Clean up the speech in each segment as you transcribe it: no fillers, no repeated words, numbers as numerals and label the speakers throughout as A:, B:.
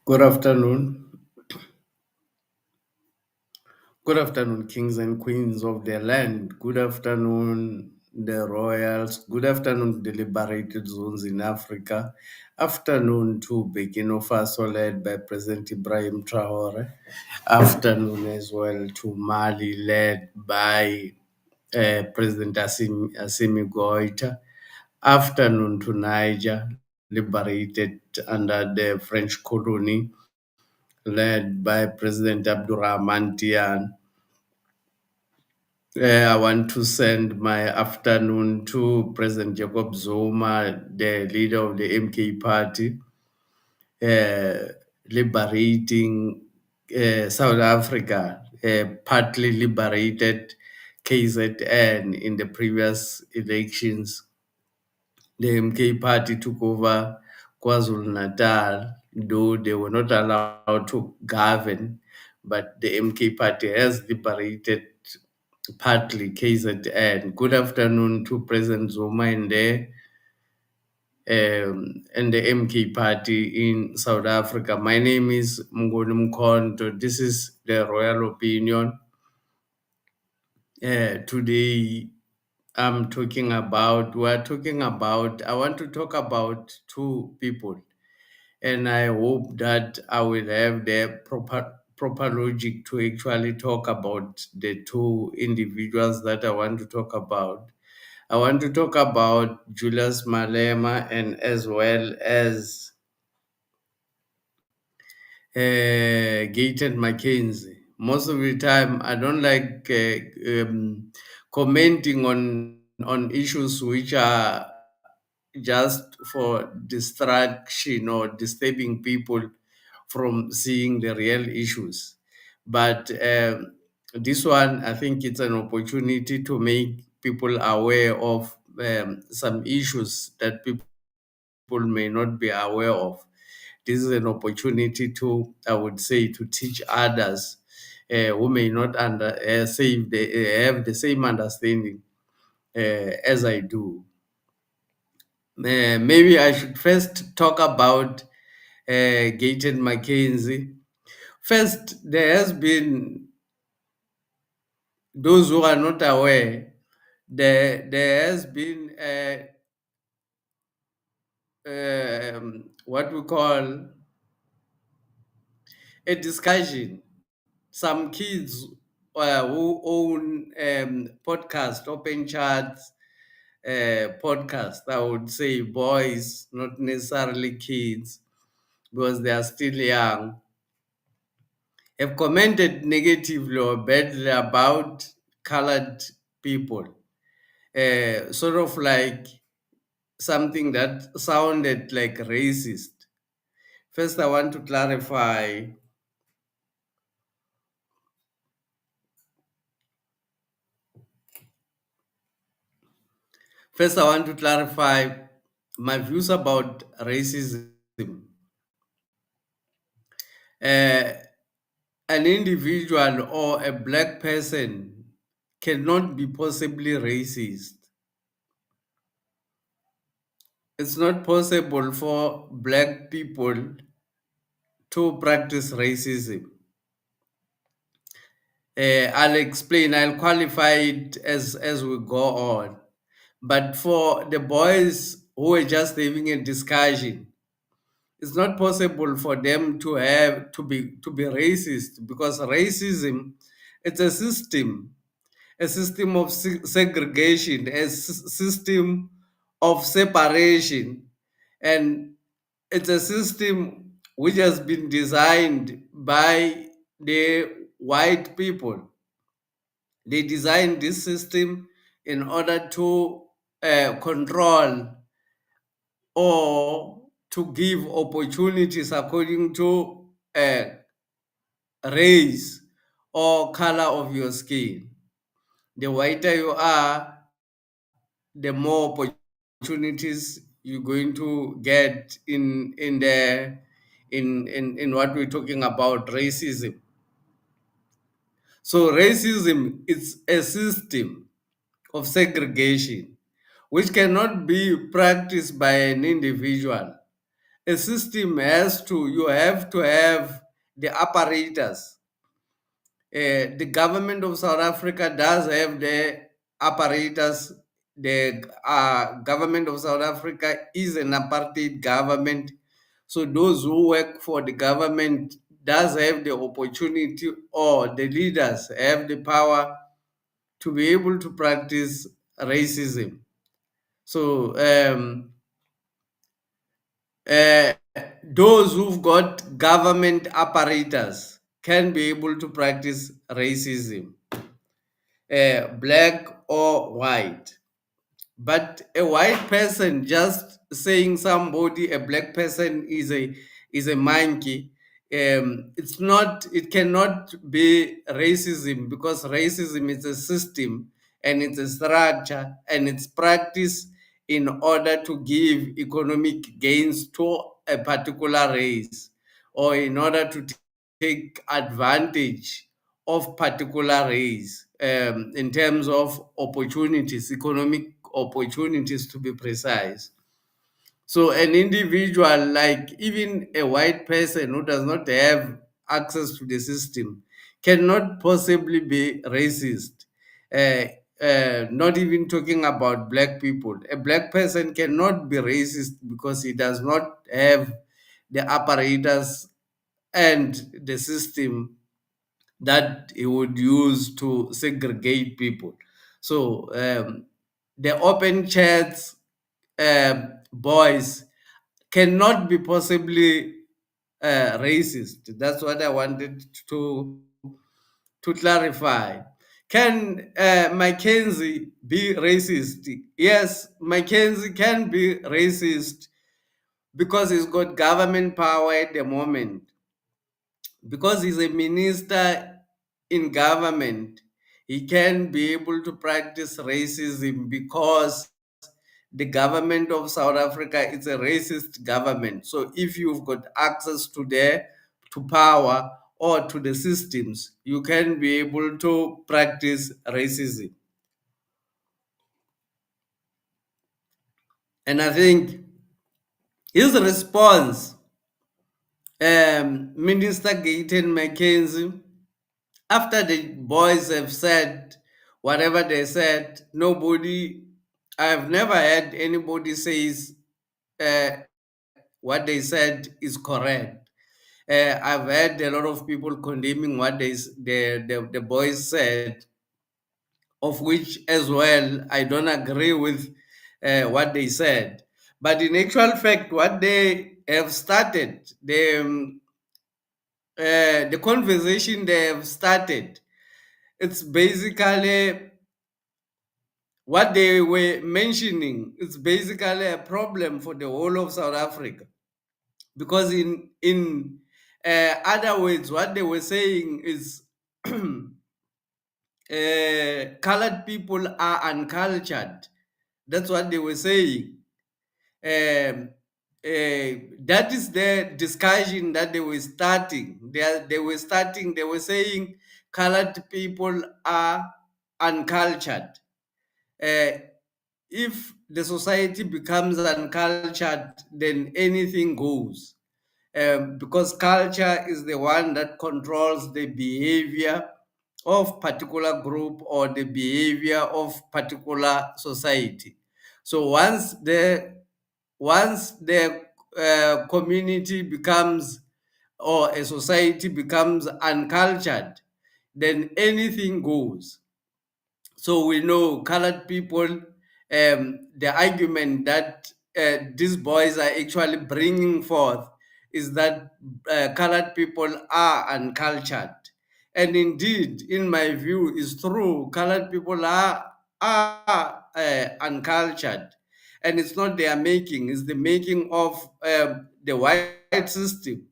A: Good afternoon. Good afternoon, kings and queens of the land. Good afternoon, the royals. Good afternoon, the liberated zones in Africa. Afternoon to Burkina Faso, led by President Ibrahim Traore. Afternoon as well to Mali, led by President Assimi Goita. Afternoon to Niger, liberated under the French colony, led by President Abdurrahman Tian. I want to send my afternoon to President Jacob Zuma, the leader of the MK party, uh, liberating South Africa, partly liberated KZN in the previous elections. The MK party took over KwaZulu Natal, though they were not allowed to govern, but the MK party has liberated partly KZN. Good afternoon to President Zuma and the MK party in South Africa. My name is Mkhonto. This is the Royal Opinion. Today I want to talk about two people, and I hope that I will have the proper logic to actually talk about the two individuals that I want to talk about. I want to talk about Julius Malema and as well as Gaten McKenzie. Most of the time, I don't like commenting on issues which are just for distraction or disturbing people from seeing the real issues. But this one, I think it's an opportunity to make people aware of some issues that people may not be aware of. This is an opportunity to, I would say, to teach others who may not say they have the same understanding as I do. Maybe I should first talk about Gaten McKenzie. First, there has been those who are not aware. There has been what we call a discussion. Some kids who own podcast, open chats, podcast. I would say boys, not necessarily kids, because they are still young, have commented negatively or badly about colored people. Sort of like something that sounded like racist. First, I want to clarify. First, I want to clarify my views about racism. Uh, an individual or a black person cannot be possibly racist. It's not possible for black people to practice racism. I'll explain, I'll qualify it as we go on. But for the boys who are just having a discussion, it's not possible for them to be racist, because racism, it's a system of segregation, a system of separation, and it's a system which has been designed by the white people. They designed this system in order to control or to give opportunities according to race or color of your skin. The whiter you are, the more opportunities you're going to get in what we're talking about, racism. So racism is a system of segregation which cannot be practiced by an individual. a system you have to have the apparatus. The government of South Africa does have the apparatus. The government of South Africa is an apartheid government. So those who work for the government does have the opportunity, or the leaders have the power to be able to practice racism. So uh, those who've got government apparatus can be able to practice racism, black or white. But a white person just saying somebody, a black person is a monkey, it's not, it cannot be racism, because racism is a system and it's a structure and it's practiced in order to give economic gains to a particular race, or in order to take advantage of particular race, in terms of opportunities, economic opportunities to be precise. So an individual, like even a white person who does not have access to the system, cannot possibly be racist. Not even talking about black people. A black person cannot be racist because he does not have the apparatus and the system that he would use to segregate people. So the open chats boys cannot be possibly racist. That's what I wanted to clarify. Can Mackenzie be racist? Yes, Mackenzie can be racist because he's got government power at the moment, because he's a minister in government. He can be able to practice racism because the government of South Africa is a racist government. So if you've got access to power or to the systems, you can be able to practice racism. And I think his response, Minister Gayton Mackenzie, after the boys have said whatever they said, I've never heard anybody says uh, what they said is correct. I've heard a lot of people condemning what the boys said, of which as well I don't agree with what they said. But in actual fact, what they have started, the conversation they have started, it's basically what they were mentioning. It's basically a problem for the whole of South Africa, because in other words, what they were saying is colored people are uncultured. That's what they were saying. Um, that is the discussion that they were starting. They were saying colored people are uncultured. Uh, if the society becomes uncultured, then anything goes, because culture is the one that controls the behavior of particular group or the behavior of particular society. So once the community becomes, or a society becomes uncultured, then anything goes. So we know colored people, the argument that these boys are actually bringing forth is that colored people are uncultured. And indeed, in my view, is true. Colored people are uncultured. And it's not their making, it's the making of the white system,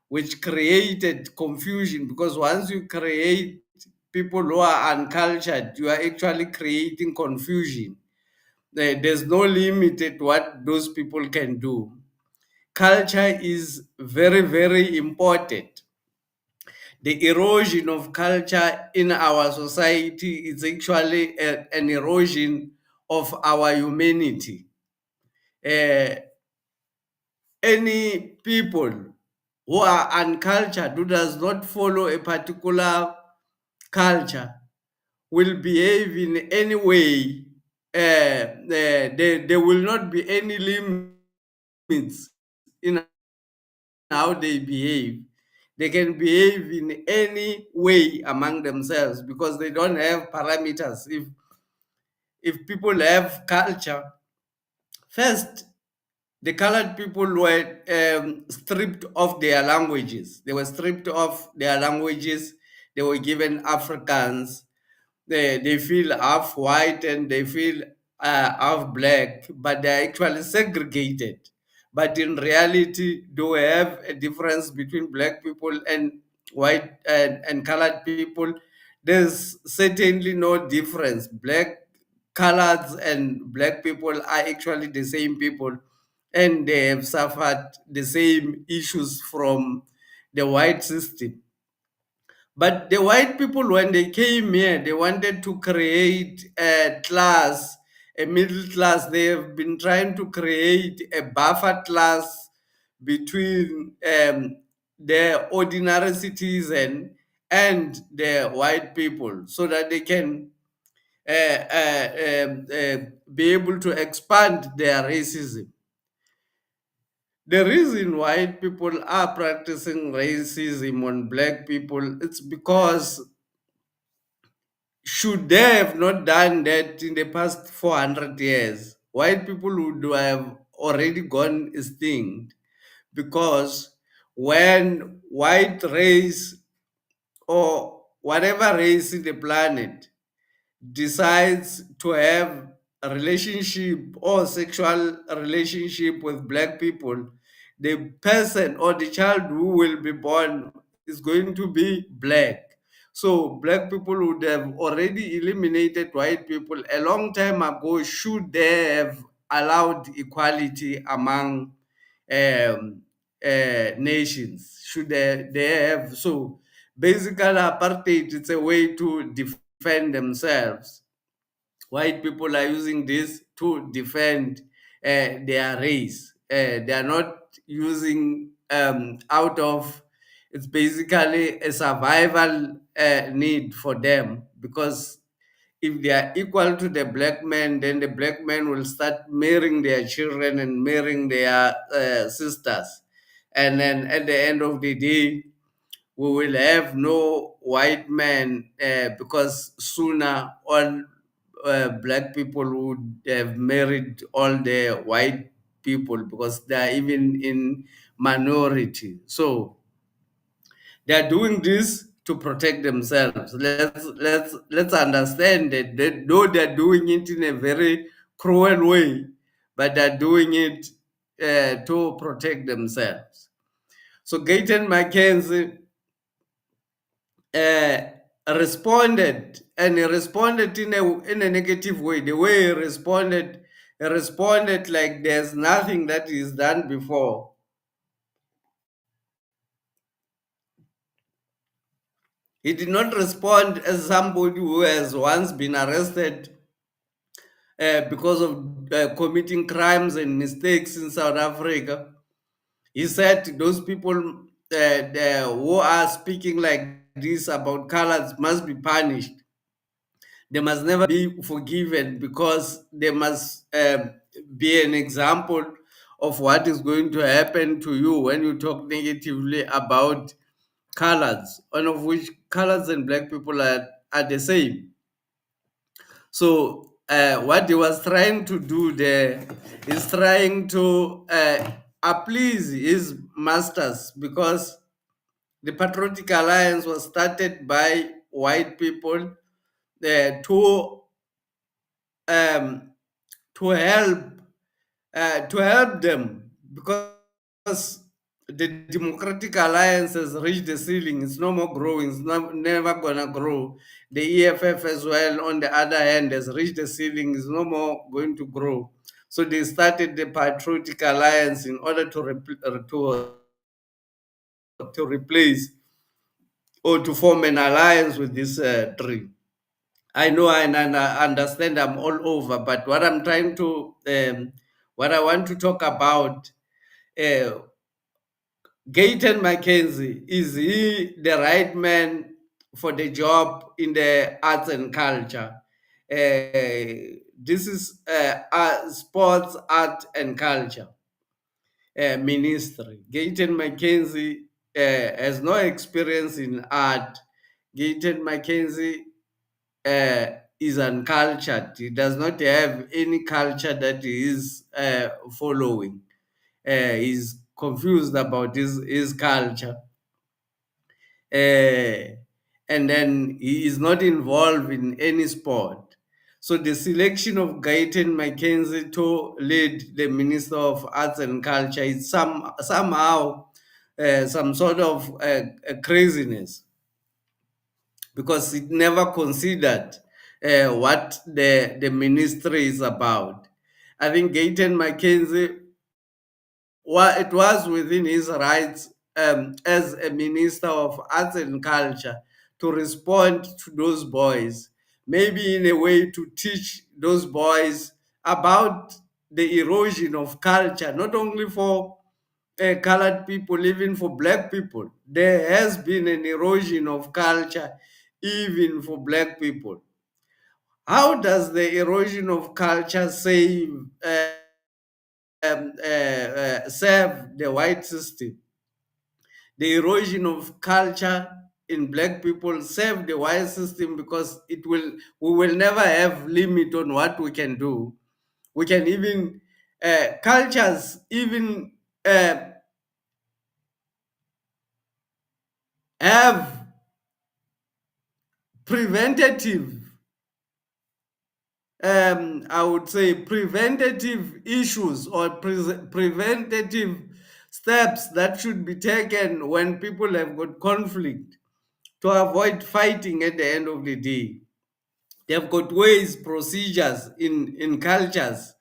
A: which created confusion. Because once you create people who are uncultured, you are actually creating confusion. There's no limit at what those people can do. Culture is very, very important. The erosion of culture in our society is actually an erosion of our humanity. Uh, any people who are uncultured, who does not follow a particular culture, will behave in any way. There will not be any limits in how they behave. They can behave in any way among themselves because they don't have parameters. If people have culture, first the colored people were stripped of their languages. They were stripped of their languages. They were given Africans. They feel half white and they feel half black, but they're actually segregated. But in reality, do we have a difference between black people and white and colored people? There's certainly no difference. Coloreds and black people are actually the same people, and they have suffered the same issues from the white system. But the white people, when they came here, they wanted to create a class, a middle class. They have been trying to create a buffer class between the ordinary citizen and the white people so that they can be able to expand their racism. The reason white people are practicing racism on black people, it's because should they have not done that in the past 400 years, white people would have already gone extinct, because when white race or whatever race in the planet decides to have a relationship or sexual relationship with black people, the person or the child who will be born is going to be black. So black people would have already eliminated white people a long time ago should they have allowed equality among um, nations. Should they have so basically apartheid, it's a way to defend themselves. White people are using this to defend their race. They are not using out of, it's basically a survival need for them, because if they are equal to the black men, then the black men will start marrying their children and marrying their sisters. And then at the end of the day, we will have no white man, because sooner all black people would have married all the white people because they are even in minority. So they are doing this to protect themselves. Let's understand that though they're doing it in a very cruel way, but they're doing it to protect themselves. So Gayton Mackenzie uh, responded, and he responded in a negative way. The way he responded like there's nothing that is done before. He did not respond as somebody who has once been arrested because of committing crimes and mistakes in South Africa. He said those people who are speaking like this about colors must be punished. They must never be forgiven, because they must be an example of what is going to happen to you when you talk negatively about colors, one of which colors and black people are the same. So what he was trying to do there is trying to appease his masters, because the Patriotic Alliance was started by white people to um, to help them, because the Democratic Alliance has reached the ceiling. It's no more growing. It's never gonna grow. The EFF as well, on the other hand, has reached the ceiling. It's no more going to grow. So they started the Patriotic Alliance in order to replace or to form an alliance with this three. I know and I understand I'm all over, but what I'm trying to, what I want to talk about Uh, Gayton Mackenzie, is he the right man for the job in the arts and culture? This is sports, art, and culture ministry. Gayton Mackenzie has no experience in art. Gayton Mackenzie uh, is uncultured. He does not have any culture that he is following. He's confused about his culture. And then he is not involved in any sport. So the selection of Gayton Mackenzie to lead the Minister of Arts and Culture is somehow some sort of craziness, because it never considered what the ministry is about. I think Gayton Mackenzie, it was within his rights as a minister of arts and culture to respond to those boys, maybe in a way to teach those boys about the erosion of culture, not only for colored people, even for black people. There has been an erosion of culture, even for black people. How does the erosion of culture serve the white system? The erosion of culture in black people serve the white system, because we will never have limit on what we can do. We can even cultures even uh, have preventative, I would say, preventative issues or preventative steps that should be taken when people have got conflict, to avoid fighting at the end of the day. They've got ways, procedures in cultures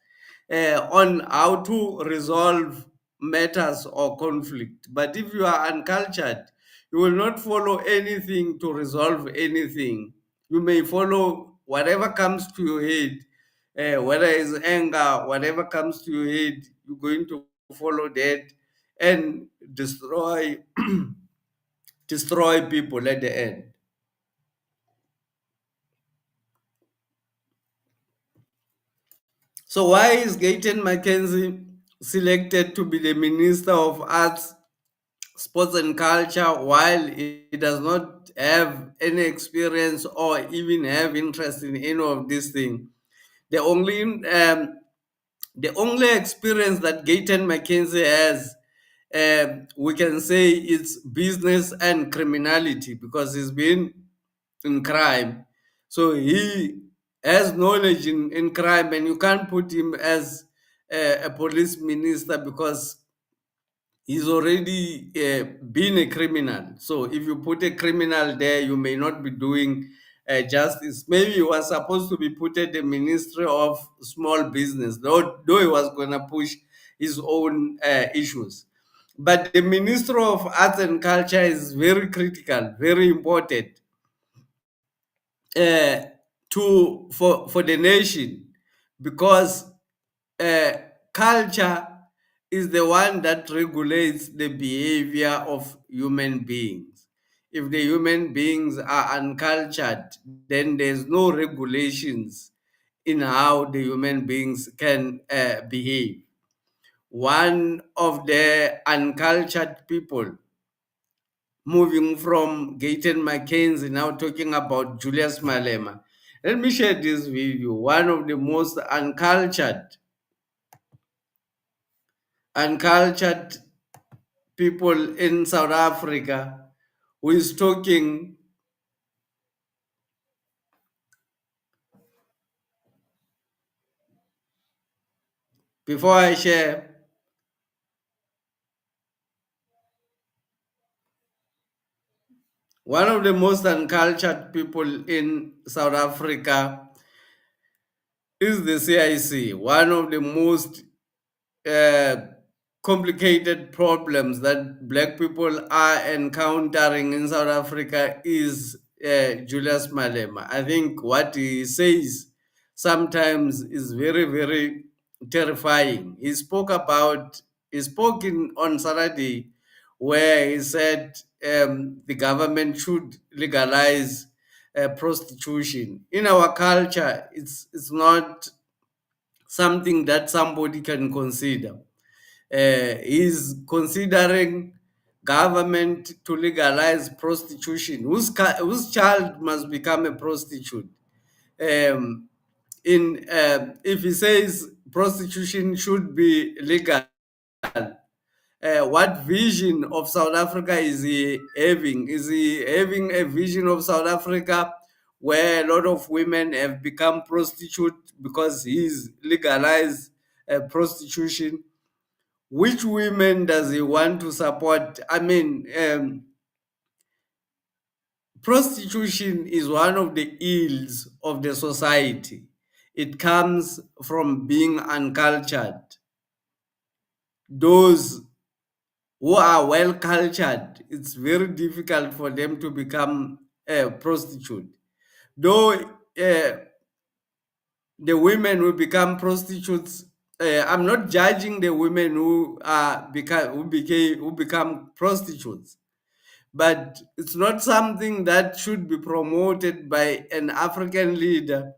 A: on how to resolve matters or conflict. But if you are uncultured, you will not follow anything to resolve anything. You may follow whatever comes to your head, whether it's anger, whatever comes to your head, you're going to follow that and destroy people at the end. So why is Gayton Mackenzie selected to be the Minister of Arts, Sports and Culture, while he does not have any experience or even have interest in any of these things? The only the only experience that Gayton Mackenzie has, we can say, it's business and criminality, because he's been in crime. So he has knowledge in crime, and you can't put him as a police minister, because he's already been a criminal. So if you put a criminal there, you may not be doing justice. Maybe he was supposed to be put at the Ministry of Small Business, though he was going to push his own issues. But the Ministry of Arts and Culture is very critical, very important uh, for the nation, because uh, culture is the one that regulates the behavior of human beings. If the human beings are uncultured, then there's no regulations in how the human beings can behave. One of the uncultured people, moving from Gayton Mackenzie, now talking about Julius Malema. Let me share this with you. One of the most uncultured people in South Africa, who is talking. Before I share, one of the most uncultured people in South Africa is the CIC. One of the most uh, complicated problems that black people are encountering in South Africa is Julius Malema. I think what he says sometimes is very, very terrifying. He spoke about he spoke on Saturday, where he said the government should legalize prostitution. In our culture, it's not something that somebody can consider. He's considering government to legalize prostitution. Whose child must become a prostitute? Um, in If he says prostitution should be legal, what vision of South Africa is he having? Is he having a vision of South Africa where a lot of women have become prostitute because he's legalized prostitution? Which women does he want to support? I mean, prostitution is one of the ills of the society. It comes from being uncultured. Those who are well cultured, it's very difficult for them to become a prostitute. Though the women who become prostitutes, I'm not judging the women who become prostitutes, but it's not something that should be promoted by an African leader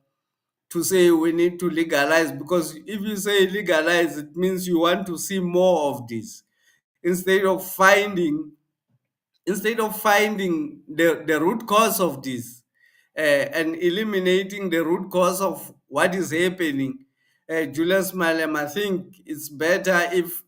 A: to say we need to legalize, because if you say legalize, it means you want to see more of this instead of finding the root cause of this, and eliminating the root cause of what is happening. Julius Malem, I think it's better if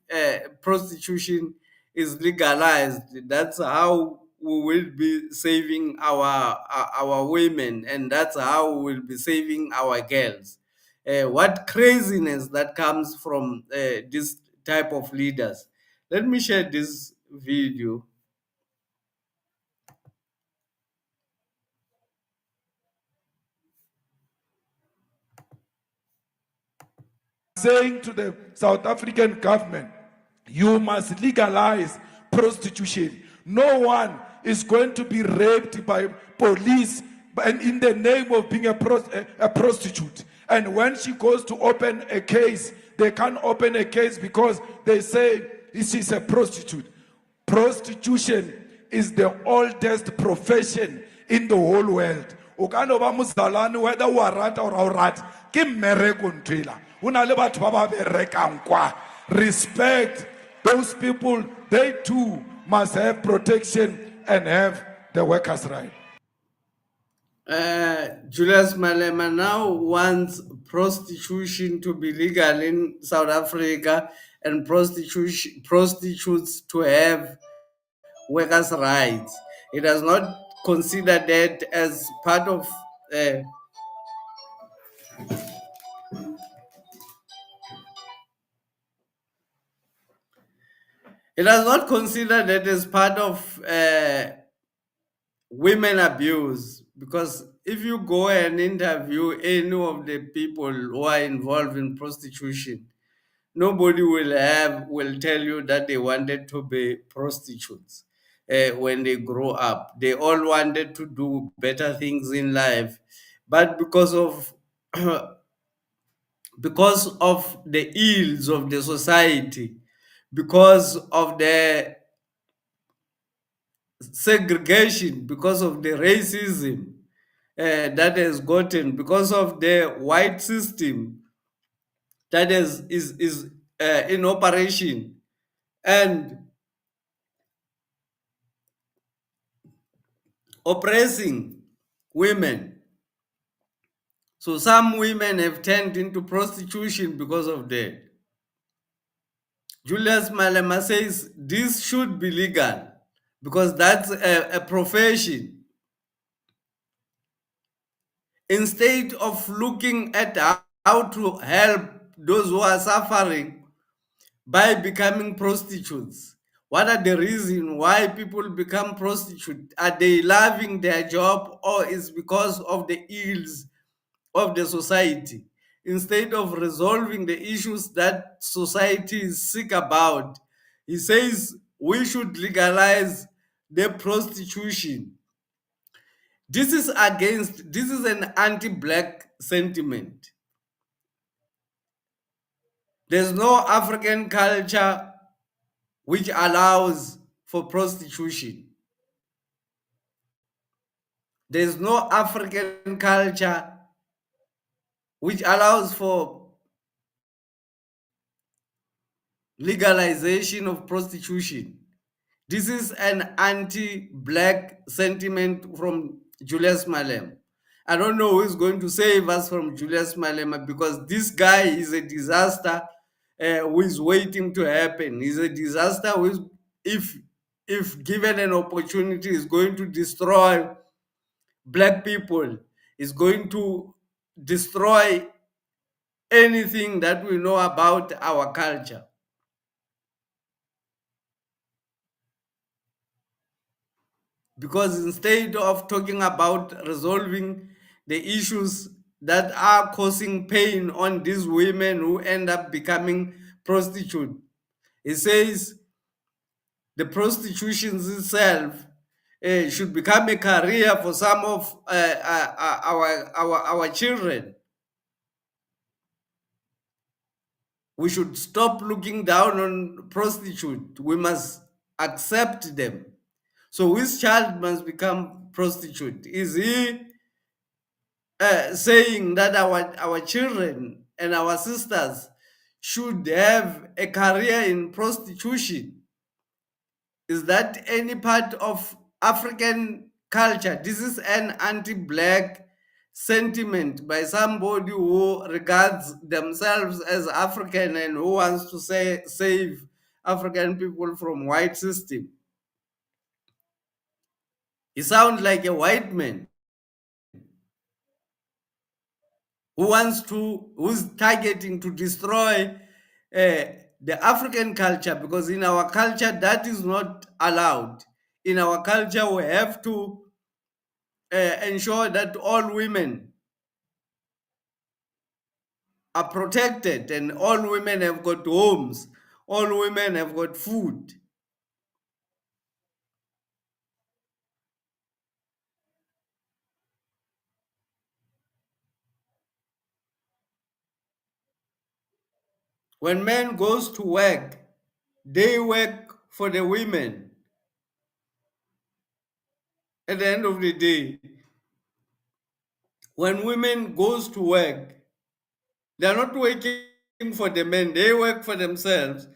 A: prostitution is legalized. That's how we will be saving our women, and that's how we will be saving our girls. What craziness that comes from this type of leaders. Let me share this video.
B: Saying to the South African government, you must legalize prostitution. No one is going to be raped by police and in the name of being a prostitute. And when she goes to open a case, they can't open a case because they say she's a prostitute. Prostitution is the oldest profession in the whole world. O ka no ba mozalwane whether o a rata or a o rata ke mmereko ntwela ho na le batho ba ba berekang kwa. Respect those people. They too must have protection and have the workers' right.
A: Julius Malema now wants prostitution to be legal in South Africa and prostitutes to have workers' rights. He does not consider that as part of. It does not consider that as part of women abuse, because if you go and interview any of the people who are involved in prostitution, nobody will tell you that they wanted to be prostitutes when they grow up. They all wanted to do better things in life, but because of the ills of the society, because of the segregation, because of the racism that has gotten, because of the white system that is in operation, and oppressing women. So some women have turned into prostitution because of that. Julius Malema says this should be legal because that's a profession. Instead of looking at how to help those who are suffering by becoming prostitutes, what are the reasons why people become prostitutes? Are they loving their job, or is because of the ills of the society? Instead of resolving the issues that society is sick about, he says we should legalize the prostitution. This is an anti-black sentiment. There's no African culture which allows for prostitution. There's no African culture which allows for legalization of prostitution. This is an anti-black sentiment from Julius Malema. I don't know who is going to save us from Julius Malema, because this guy is a disaster who is waiting to happen. He's a disaster who is, if given an opportunity, is going to destroy black people, is going to destroy anything that we know about our culture. Because instead of talking about resolving the issues that are causing pain on these women who end up becoming prostitute, it says the prostitution itself should become a career for some of our children. We should stop looking down on prostitute. We must accept them. So which child must become prostitute? Is he saying that our children and our sisters should have a career in prostitution? Is that any part of African culture? This is an anti-black sentiment by somebody who regards themselves as African and who wants to save African people from white system. He sounds like a white man who's targeting to destroy the African culture, because in our culture that is not allowed. In our culture, we have to ensure that all women are protected and all women have got homes, all women have got food. When men goes to work, they work for the women. At the end of the day, when women goes to work, they are not working for the men, they work for themselves.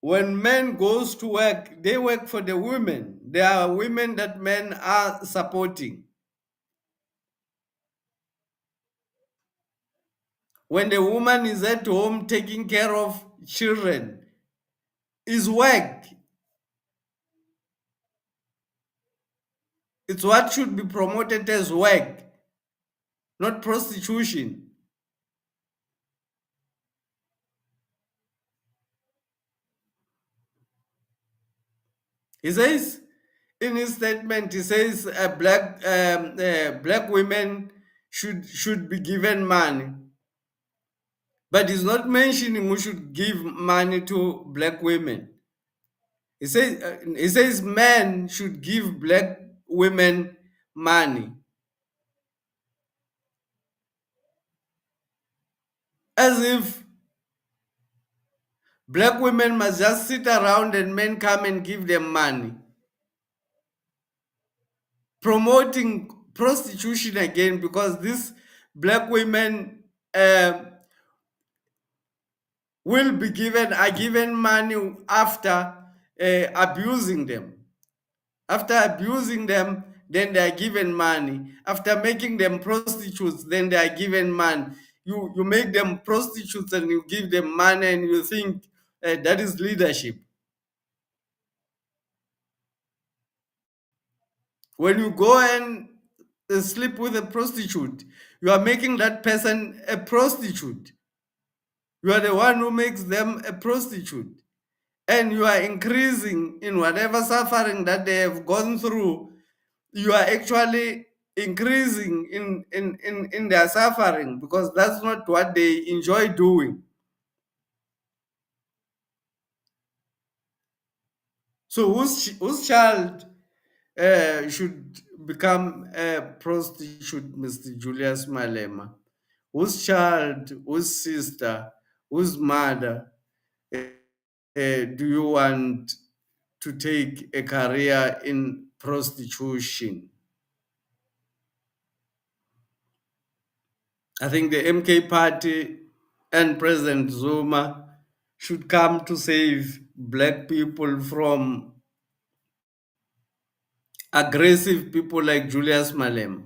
A: When men goes to work, they work for the women. There are women that men are supporting. When the woman is at home taking care of children, is work. It's what should be promoted as work, not prostitution. He says in his statement, he says black women should be given money, but he's not mentioning who should give money to black women. He says men should give black women money, as if black women must just sit around and men come and give them money, promoting prostitution again, because these black women are given money after abusing them. After abusing them, then they are given money. After making them prostitutes, then they are given money. You make them prostitutes and you give them money, and you think that is leadership. When you go and sleep with a prostitute, you are making that person a prostitute. You are the one who makes them a prostitute. And you are increasing in whatever suffering that they have gone through. You are actually increasing in their suffering, because that's not what they enjoy doing. So whose child should become a prostitute, Mr. Julius Malema? Whose child, whose sister, whose mother do you want to take a career in prostitution? I think the MK party and President Zuma should come to save black people from aggressive people like Julius Malema,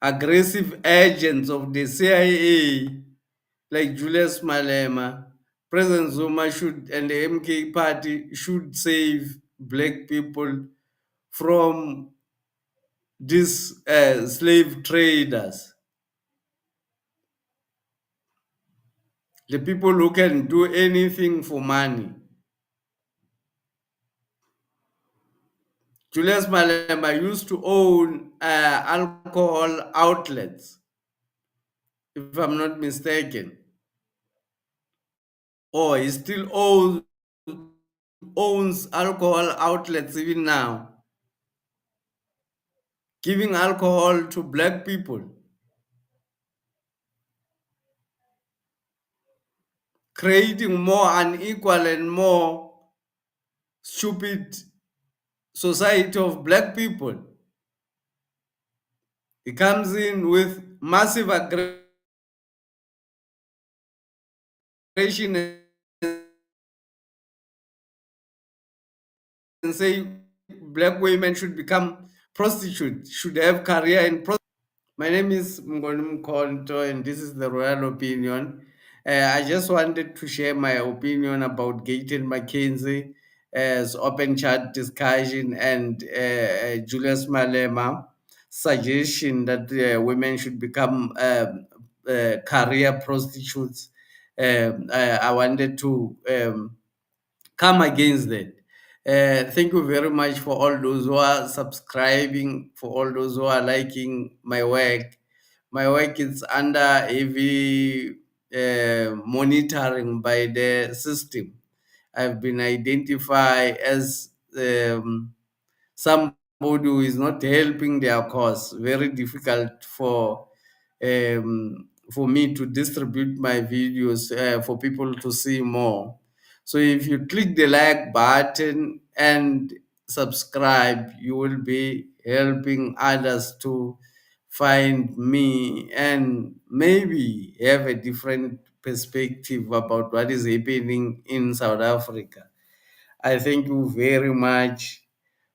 A: aggressive agents of the CIA like Julius Malema. President Zuma should and the MK party should save black people from these slave traders, the people who can do anything for money. Julius Malema used to own alcohol outlets, if I'm not mistaken, or he still owns alcohol outlets even now, giving alcohol to black people, creating more unequal and more stupid society of black people. He comes in with massive aggression and say black women should become prostitutes, should have career in prostitution. My name is Mkhonto, and this is the Royal Opinion. I just wanted to share my opinion about Gaten McKenzie as open chat discussion and Julius Malema suggestion that women should become career prostitutes. I wanted to come against that. Thank you very much for all those who are subscribing, for all those who are liking my work. My work is under heavy monitoring by the system. I've been identified as somebody who is not helping their cause. Very difficult for me to distribute my videos for people to see more. So if you click the like button and subscribe, you will be helping others to find me and maybe have a different perspective about what is happening in South Africa. I thank you very much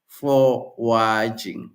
A: for watching.